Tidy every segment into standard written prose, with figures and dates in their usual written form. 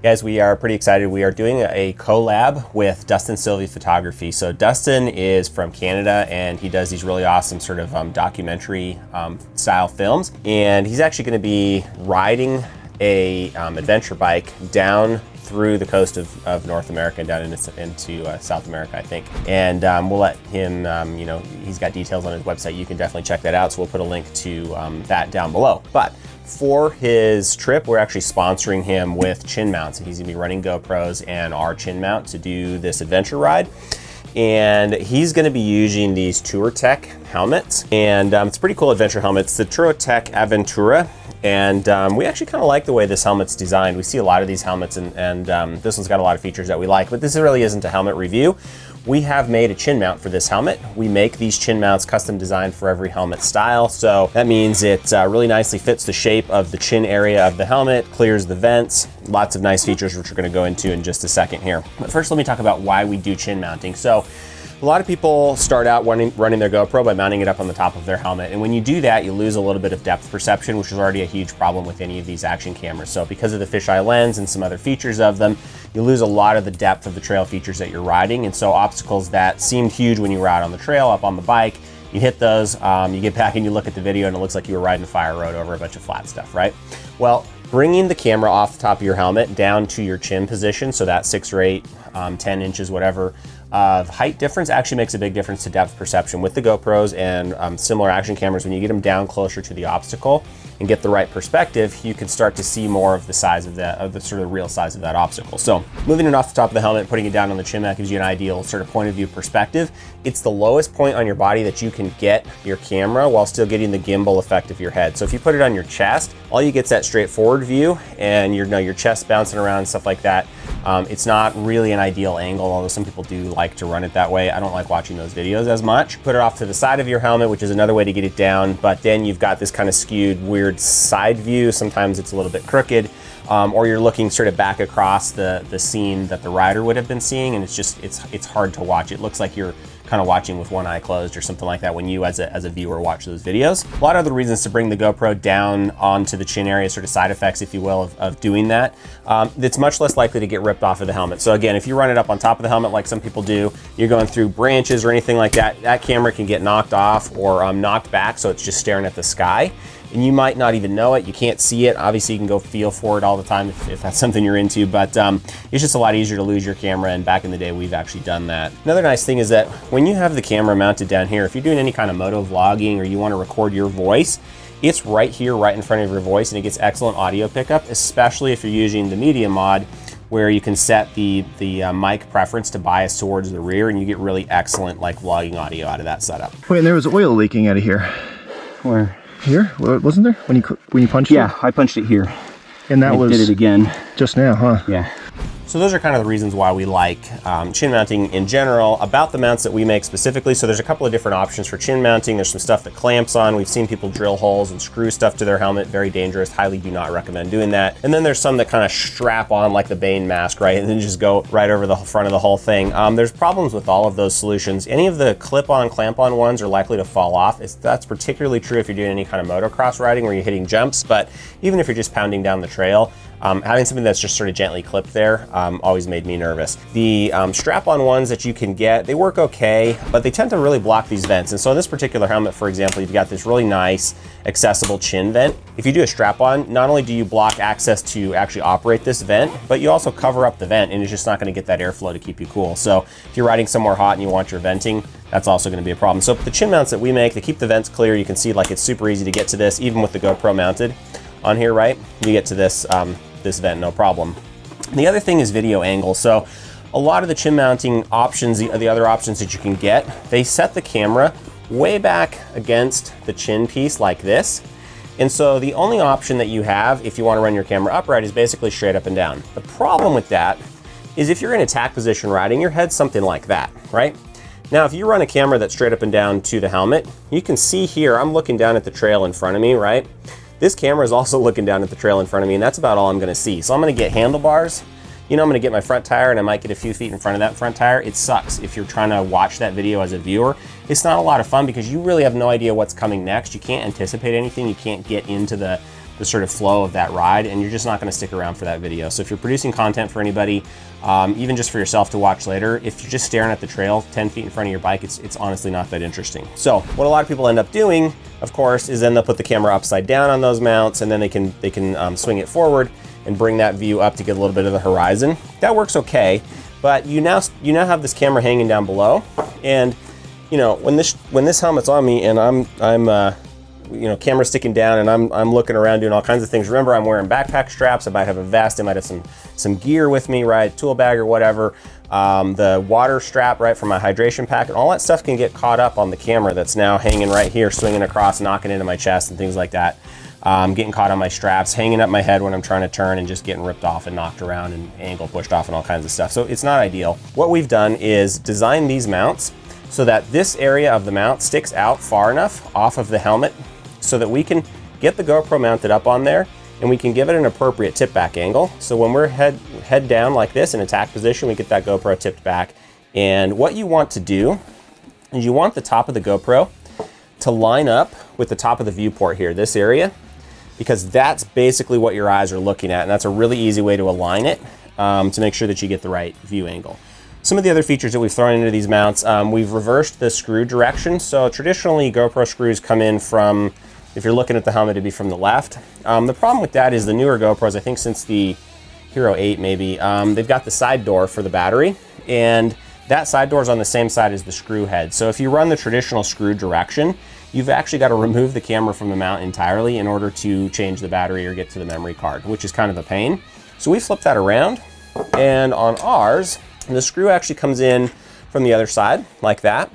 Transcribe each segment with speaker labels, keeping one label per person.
Speaker 1: Guys, we are pretty excited. We are doing a collab with Dustin Sylvie Photography. So Dustin is from Canada and he does these really awesome sort of documentary style films. And he's actually going to be riding a adventure bike down through the coast of North America and down into South America, I think. And we'll let him, you know, he's got details on his website. You can definitely check that out. So we'll put a link to that down below. But for his trip, we're actually sponsoring him with chin mounts. He's gonna be running GoPros and our chin mount to do this adventure ride. And he's gonna be using these Touratech helmets. And it's pretty cool adventure helmets, the Touratech Aventuro. And we actually kind of like the way this helmet's designed. We see a lot of these helmets and this one's got a lot of features that we like, but this really isn't a helmet review. We have made a chin mount for this helmet. We make these chin mounts custom designed for every helmet style. So that means it really nicely fits the shape of the chin area of the helmet, clears the vents, lots of nice features, which we're gonna go into in just a second here. But first, let me talk about why we do chin mounting. So a lot of people start out running their GoPro by mounting it up on the top of their helmet. And when you do that, you lose a little bit of depth perception, which is already a huge problem with any of these action cameras. So because of the fisheye lens and some other features of them, you lose a lot of the depth of the trail features that you're riding. And so obstacles that seemed huge when you were out on the trail, up on the bike, you hit those, you get back and you look at the video and it looks like you were riding a fire road over a bunch of flat stuff, right? Well, bringing the camera off the top of your helmet down to your chin position, so that 6 or 8, 10 inches, whatever, of height difference actually makes a big difference to depth perception with the GoPros and similar action cameras. When you get them down closer to the obstacle and get the right perspective, you can start to see more of the size of the sort of real size of that obstacle. So moving it off the top of the helmet, putting it down on the chin mat gives you an ideal sort of point of view perspective. It's the lowest point on your body that you can get your camera while still getting the gimbal effect of your head. So if you put it on your chest, all you get is that straightforward view and your chest bouncing around and stuff like that. It's not really an ideal angle, although some people do like to run it that way. I don't like watching those videos as much. Put it off to the side of your helmet, which is another way to get it down, but then you've got this kind of skewed, weird side view. Sometimes it's a little bit crooked, or you're looking sort of back across the scene that the rider would have been seeing, and it's hard to watch. It looks like you're kind of watching with one eye closed or something like that when you as a viewer watch those videos. A lot of other reasons to bring the GoPro down onto the chin area, sort of side effects, if you will, of doing that. It's much less likely to get ripped off of the helmet. So again, if you run it up on top of the helmet like some people do, you're going through branches or anything like that, that camera can get knocked off or knocked back, so it's just staring at the sky. And you might not even know it. You can't see it. Obviously, you can go feel for it all the time if that's something you're into, but it's just a lot easier to lose your camera, and back in the day, we've actually done that. Another nice thing is that when you have the camera mounted down here, if you're doing any kind of moto vlogging or you want to record your voice, it's right here, right in front of your voice, and it gets excellent audio pickup, especially if you're using the media mod, where you can set the mic preference to bias towards the rear, and you get really excellent like vlogging audio out of that setup.
Speaker 2: Wait, and there was oil leaking out of here. Where? Here? Wasn't there? When you punched it?
Speaker 3: Yeah, I punched it here.
Speaker 2: And that was...
Speaker 3: did it again.
Speaker 2: Just now, huh?
Speaker 3: Yeah.
Speaker 1: So those are kind of the reasons why we like chin mounting in general. About the mounts that we make specifically, so there's a couple of different options for chin mounting. There's some stuff that clamps on. We've seen people drill holes and screw stuff to their helmet. Very dangerous. Highly do not recommend doing that. And then there's some that kind of strap on like the Bane mask, right? And then just go right over the front of the whole thing. There's problems with all of those solutions. Any of the clip-on, clamp-on ones are likely to fall off. That's particularly true if you're doing any kind of motocross riding where you're hitting jumps, but even if you're just pounding down the trail, having something that's just sort of gently clipped there always made me nervous. The strap-on ones that you can get, they work okay, but they tend to really block these vents. And so in this particular helmet, for example, you've got this really nice, accessible chin vent. If you do a strap-on, not only do you block access to actually operate this vent, but you also cover up the vent, and it's just not going to get that airflow to keep you cool. So if you're riding somewhere hot and you want your venting, that's also going to be a problem. So the chin mounts that we make, they keep the vents clear. You can see like it's super easy to get to this, even with the GoPro mounted on here, right? You get to this this vent, no problem. The other thing is video angle. So a lot of the chin mounting options, the other options that you can get, they set the camera way back against the chin piece like this. And so the only option that you have if you want to run your camera upright is basically straight up and down. The problem with that is if you're in attack position riding, your head's something like that, right? Now, if you run a camera that's straight up and down to the helmet, you can see here, I'm looking down at the trail in front of me, right? This camera is also looking down at the trail in front of me, and that's about all I'm gonna see. So I'm gonna get handlebars, you know, I'm gonna get my front tire, and I might get a few feet in front of that front tire. It sucks if you're trying to watch that video as a viewer. It's not a lot of fun because you really have no idea what's coming next. You can't anticipate anything. You can't get into the the sort of flow of that ride, and you're just not going to stick around for that video. So if you're producing content for anybody, even just for yourself to watch later, if you're just staring at the trail 10 feet in front of your bike, it's honestly not that interesting. So what a lot of people end up doing, of course, is then they'll put the camera upside down on those mounts, and then they can swing it forward and bring that view up to get a little bit of the horizon. That works okay, but you now have this camera hanging down below, and you know, when this helmet's on me and I'm you know, camera sticking down and I'm looking around doing all kinds of things. Remember, I'm wearing backpack straps. I might have a vest. I might have some gear with me, right? Tool bag or whatever. The water strap, right, for my hydration pack, and all that stuff can get caught up on the camera that's now hanging right here, swinging across, knocking into my chest and things like that. Getting caught on my straps, hanging up my head when I'm trying to turn, and just getting ripped off and knocked around and angle pushed off and all kinds of stuff. So it's not ideal. What we've done is design these mounts so that this area of the mount sticks out far enough off of the helmet so that we can get the GoPro mounted up on there, and we can give it an appropriate tip back angle. So when we're head down like this in attack position, we get that GoPro tipped back. And what you want to do is you want the top of the GoPro to line up with the top of the viewport here, this area, because that's basically what your eyes are looking at, and that's a really easy way to align it to make sure that you get the right view angle. Some of the other features that we've thrown into these mounts, we've reversed the screw direction. So traditionally, GoPro screws come in from, if you're looking at the helmet, it'd be from the left. The problem with that is the newer GoPros, I think since the Hero 8 maybe, they've got the side door for the battery, and that side door is on the same side as the screw head. So if you run the traditional screw direction, you've actually got to remove the camera from the mount entirely in order to change the battery or get to the memory card, which is kind of a pain. So we flipped that around, and on ours, the screw actually comes in from the other side like that.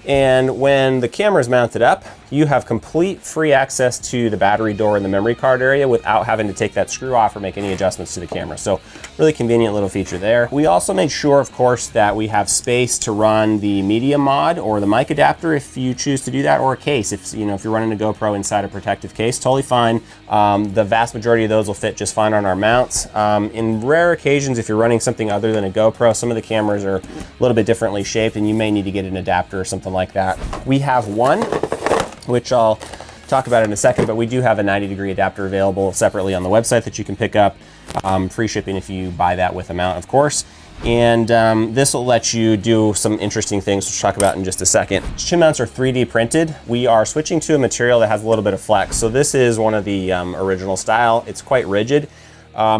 Speaker 1: And when the camera is mounted up, you have complete free access to the battery door and the memory card area without having to take that screw off or make any adjustments to the camera. So really convenient little feature there. We also made sure, of course, that we have space to run the media mod or the mic adapter if you choose to do that, or a case. If you're running a GoPro inside a protective case, totally fine. The vast majority of those will fit just fine on our mounts. In rare occasions, if you're running something other than a GoPro, some of the cameras are a little bit differently shaped and you may need to get an adapter or something like that. We have one, which I'll talk about in a second, but we do have a 90-degree adapter available separately on the website that you can pick up. Free shipping if you buy that with a mount, of course. And this will let you do some interesting things, which we'll talk about in just a second. Chin mounts are 3D printed. We are switching to a material that has a little bit of flex. So this is one of the original style. It's quite rigid,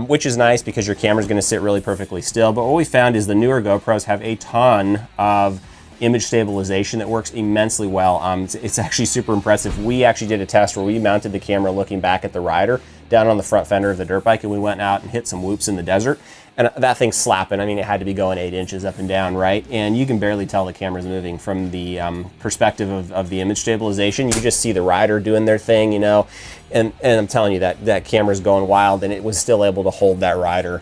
Speaker 1: which is nice because your camera's gonna sit really perfectly still. But what we found is the newer GoPros have a ton of image stabilization that works immensely well. It's actually super impressive. We actually did a test where we mounted the camera looking back at the rider down on the front fender of the dirt bike, and we went out and hit some whoops in the desert, and that thing's slapping. I mean, it had to be going 8 inches up and down, right? And you can barely tell the camera's moving from the perspective of the image stabilization. You just see the rider doing their thing, you know, and I'm telling you that camera's going wild, and it was still able to hold that rider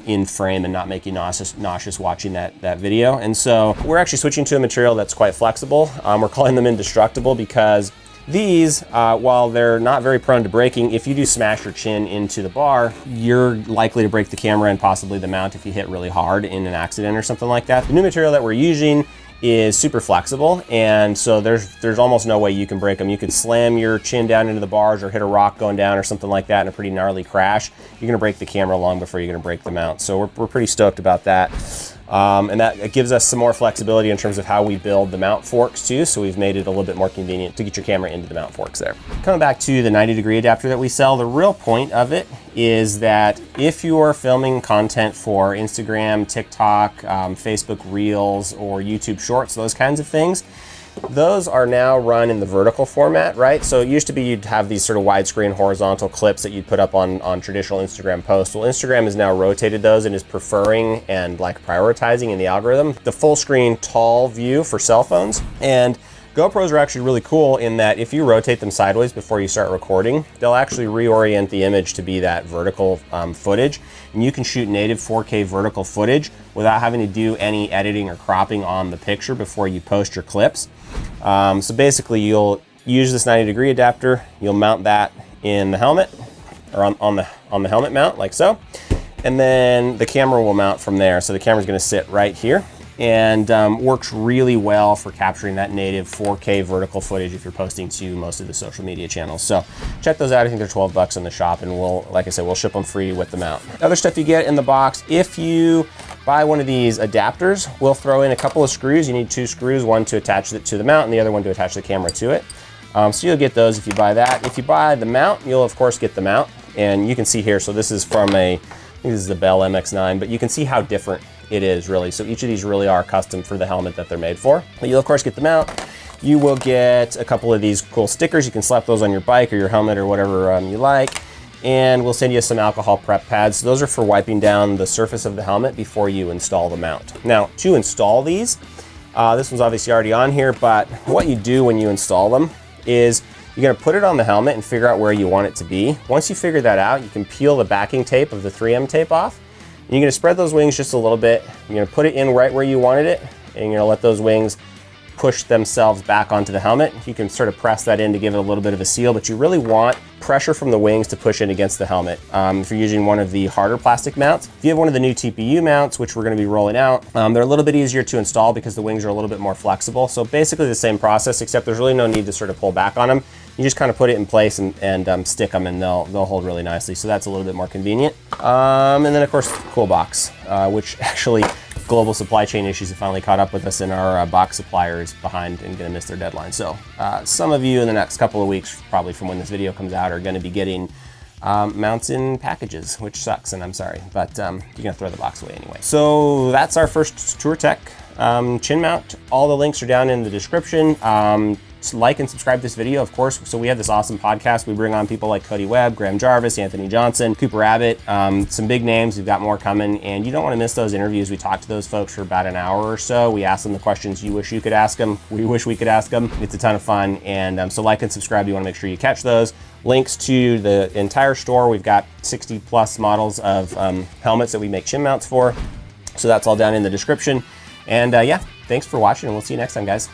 Speaker 1: in frame and not make you nauseous watching that video. And so we're actually switching to a material that's quite flexible. We're calling them indestructible because these, while they're not very prone to breaking, if you do smash your chin into the bar, you're likely to break the camera and possibly the mount if you hit really hard in an accident or something like that. The new material that we're using is super flexible, and so there's almost no way you can break them. You could slam your chin down into the bars or hit a rock going down or something like that in a pretty gnarly crash. You're gonna break the camera long before you're gonna break the mount. So we're pretty stoked about that. And that gives us some more flexibility in terms of how we build the mount forks too, so we've made it a little bit more convenient to get your camera into the mount forks there. Coming back to the 90-degree adapter that we sell, the real point of it is that if you are filming content for Instagram, TikTok, Facebook Reels, or YouTube Shorts, those kinds of things, those are now run in the vertical format, right? So it used to be you'd have these sort of widescreen horizontal clips that you'd put up on traditional Instagram posts. Well, Instagram has now rotated those and is preferring and like prioritizing in the algorithm the full screen tall view for cell phones. And GoPros are actually really cool in that if you rotate them sideways before you start recording, they'll actually reorient the image to be that vertical footage. And you can shoot native 4K vertical footage without having to do any editing or cropping on the picture before you post your clips. So basically you'll use this 90-degree adapter, you'll mount that in the helmet or on the helmet mount like so. And then the camera will mount from there. So the camera's gonna sit right here. and works really well for capturing that native 4K vertical footage if you're posting to most of the social media channels. So check those out. I think they're 12 bucks in the shop, and we'll, like I said, we'll ship them free with the mount. Other stuff you get in the box, if you buy one of these adapters, we'll throw in a couple of screws. You need 2 screws, one to attach it to the mount and the other one to attach the camera to it. So you'll get those if you buy that. If you buy the mount, you'll of course get the mount, and you can see here, so this is from I think this is the Bell MX9, but you can see how different it is really. So each of these really are custom for the helmet that they're made for. But you'll of course get the mount. You will get a couple of these cool stickers. You can slap those on your bike or your helmet or whatever you like. And we'll send you some alcohol prep pads. Those are for wiping down the surface of the helmet before you install the mount. Now, to install these, this one's obviously already on here, but what you do when you install them is you're gonna put it on the helmet and figure out where you want it to be. Once you figure that out, you can peel the backing tape of the 3M tape off. And you're gonna spread those wings just a little bit. You're gonna put it in right where you wanted it, and you're gonna let those wings push themselves back onto the helmet. You can sort of press that in to give it a little bit of a seal, but you really want pressure from the wings to push in against the helmet. If you're using one of the harder plastic mounts, if you have one of the new TPU mounts, which we're gonna be rolling out, they're a little bit easier to install because the wings are a little bit more flexible. So basically the same process, except there's really no need to sort of pull back on them. You just kind of put it in place and stick them, and they'll hold really nicely. So that's a little bit more convenient. And then of course, cool box, which actually global supply chain issues have finally caught up with us, and our box supplier is behind and gonna miss their deadline. So some of you in the next couple of weeks, probably from when this video comes out, are gonna be getting mounts in packages, which sucks, and I'm sorry, but you're gonna throw the box away anyway. So that's our first Touratech chin mount. All the links are down in the description. Like and subscribe to this video, of course. So we have this awesome podcast. We bring on people like Cody Webb, Graham Jarvis, Anthony Johnson, Cooper Abbott, some big names. We've got more coming, and you don't want to miss those interviews. We talk to those folks for about an hour or so. We ask them the questions you wish you could ask them. We wish we could ask them. It's a ton of fun, and so like and subscribe. You want to make sure you catch those. Links to the entire store. We've got 60 plus models of helmets that we make chin mounts for. So that's all down in the description. And yeah, thanks for watching, and we'll see you next time, guys.